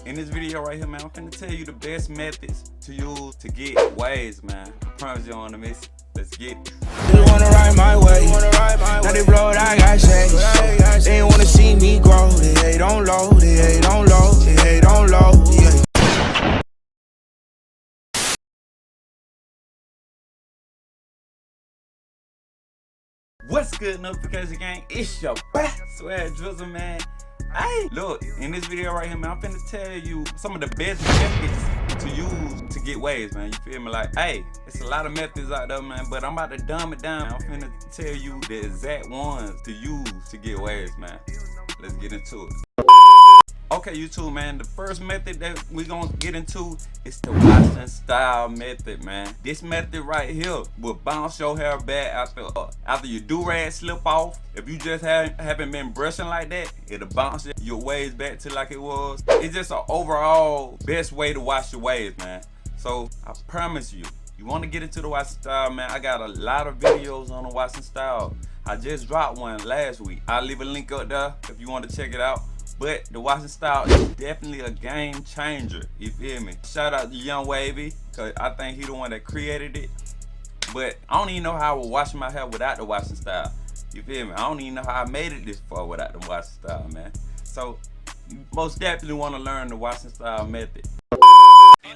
In this video right here, man, I'm finna tell you the best methods to use to get waves, man. I promise you on the miss. Let's get it. They wanna ride my way. Now they blow it, I got shades. They wanna see me grow. They hate on low. They hate on low. They hate on low. Yeah. What's good, notification gang? It's your boy, SwaggDrizzle, man. Hey, look, in this video right here, man, I'm finna tell you some of the best methods to use to get waves, man. You feel me? Like, hey, it's a lot of methods out there, man, but I'm about to dumb it down. I'm finna tell you the exact ones to use to get waves, man. Let's get into it. Okay, YouTube, man, the first method that we're gonna get into is the washing style method, man. This method right here will bounce your hair back after your do-rag slip off. If you just haven't been brushing like that, it'll bounce your waves back to like it was. It's just an overall best way to wash your waves, man. So I promise you, you want to get into the washing style, man, I got a lot of videos on the washing style. I just dropped one last week. I'll leave a link up there if you want to check it out. But the washing style is definitely a game changer, you feel me? Shout out to Young Wavy, cause I think he the one that created it. But I don't even know how I would wash my hair without the washing style. You feel me? I don't even know how I made it this far without the washing style, man. So you most definitely want to learn the washing style method.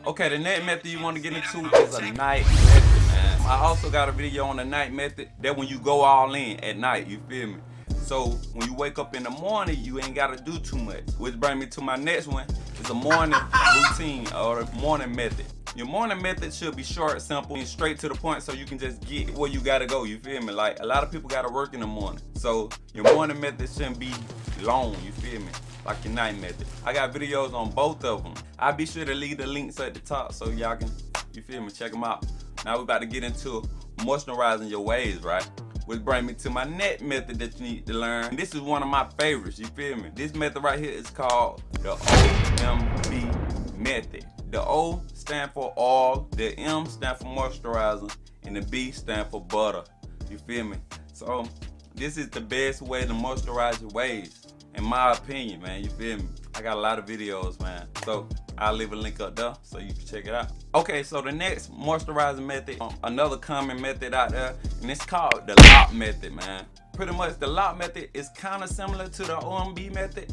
Okay, the next method you want to get into is a night method, man. I also got a video on the night method that when you go all in at night, you feel me? So when you wake up in the morning, you ain't gotta do too much. Which brings me to my next one, is a morning routine or a morning method. Your morning method should be short, simple, and straight to the point so you can just get where you gotta go, you feel me? Like a lot of people gotta work in the morning. So your morning method shouldn't be long, you feel me? Like your night method. I got videos on both of them. I'll be sure to leave the links at the top so y'all can, you feel me, check them out. Now we're about to get into moisturizing your waves, right? Which brings me to my next method that you need to learn. And this is one of my favorites, you feel me? This method right here is called the OMB method. The O stand for oil, the M stand for moisturizer, and the B stand for butter. You feel me? So this is the best way to moisturize your waves, in my opinion, man. You feel me? I got a lot of videos, man. So I'll leave a link up there so you can check it out. Okay, so the next moisturizing method, another common method out there, and it's called the lock method, man. Pretty much the lock method is kind of similar to the OMB method,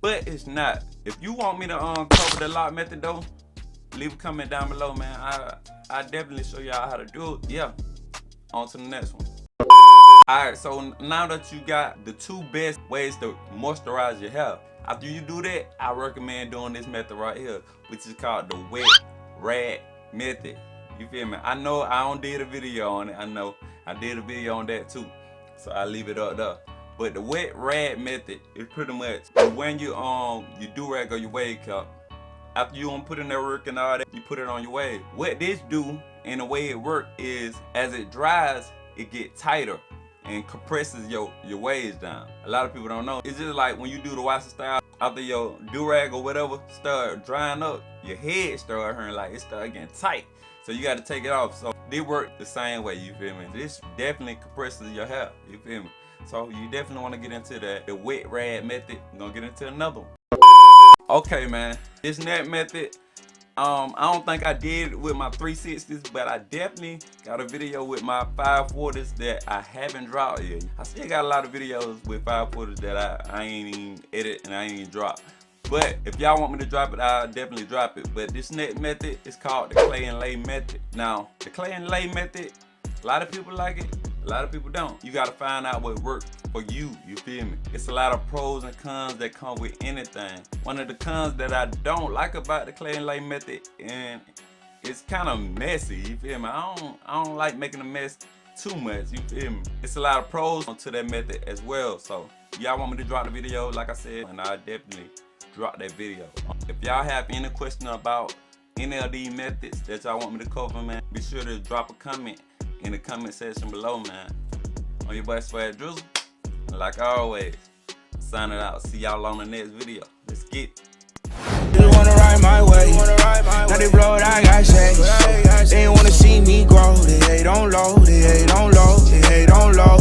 but it's not. If you want me to cover the lock method though, leave a comment down below, man. I definitely show y'all how to do it. Yeah, on to the next one. Alright, so now that you got the two best ways to moisturize your hair, after you do that, I recommend doing this method right here, which is called the wet rad method. You feel me? I know I don't did a video on it. I know I did a video on that too, so I leave it up there. But the wet rad method is pretty much when you do-rag or your wave cap. After you put in that work and all that, you put it on your wave. What this do and the way it work is, as it dries, it get tighter and compresses your waves down. A lot of people don't know. It's just like when you do the washing style, after your do-rag or whatever start drying up, your head start hurting, like it start getting tight. So you gotta take it off. So they work the same way, you feel me? This definitely compresses your hair, you feel me? So you definitely wanna get into the wet rad method. I'm gonna get into another one. Okay, man, this next method, I don't think I did it with my 360s, but I definitely got a video with my 540s that I haven't dropped yet. I still got a lot of videos with 540s that I ain't even edit and I ain't even drop. But if y'all want me to drop it, I'll definitely drop it. But this next method is called the clay and lay method. Now, the clay and lay method, a lot of people like it, a lot of people don't. You gotta find out what works for you, you feel me? It's a lot of pros and cons that come with anything. One of the cons that I don't like about the clay and lay method, and it's kind of messy, you feel me? I don't like making a mess too much, you feel me? It's a lot of pros to that method as well. So y'all want me to drop the video, like I said, and I'll definitely drop that video. If y'all have any question about any of these methods that y'all want me to cover, man, be sure to drop a comment in the comment section below, man. On your boy SwaggDrizzle, and like always, signing out. See y'all on the next video. Let's get it. They wanna ride my way. Now they blow it, I got shades. They wanna see me grow. They hate on low. They hate on low. They hate on low.